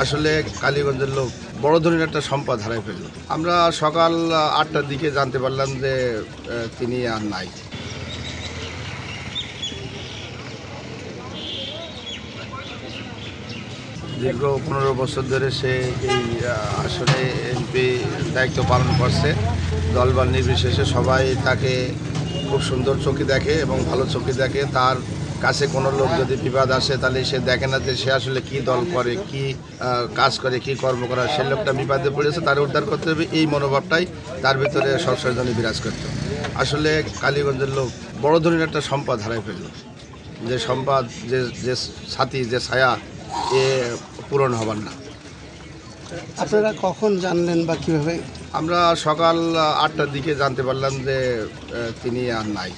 আসলে কালীগঞ্জের লোক বড় ধরনের একটা সম্পদ হারাই ফেলল। আমরা সকাল 8টার দিকে জানতে পারলাম যে তিনি আর নাই। দীর্ঘ 15 বছর ধরে সে এই আসলে এমপি দায়িত্ব পালন করছে। দলবল নির্বিশেষে সবাই তাকে খুব সুন্দর চোখে দেখে এবং ভালো চোখে দেখে। তার কাছে কোনো লোক যদি বিবাদ আসে তাহলে সে দেখে না যে সে আসলে কী দল করে, কী কাজ করে, কী কর্ম করা। সে লোকটা বিবাদে পড়েছে, তার উদ্ধার করতে হবে, এই মনোভাবটাই তার ভিতরে সবসময় জন্য বিরাজ করত। আসলে কালীগঞ্জের লোক বড় ধরনের একটা সম্পদ হারাই ফেলল। যে সম্পদ, যে সাথী, যে ছায়া, এ পূরণ হবার না। আপনারা কখন জানলেন বা কিভাবে? আমরা সকাল 8টার দিকে জানতে পারলাম যে তিনি আর নাই।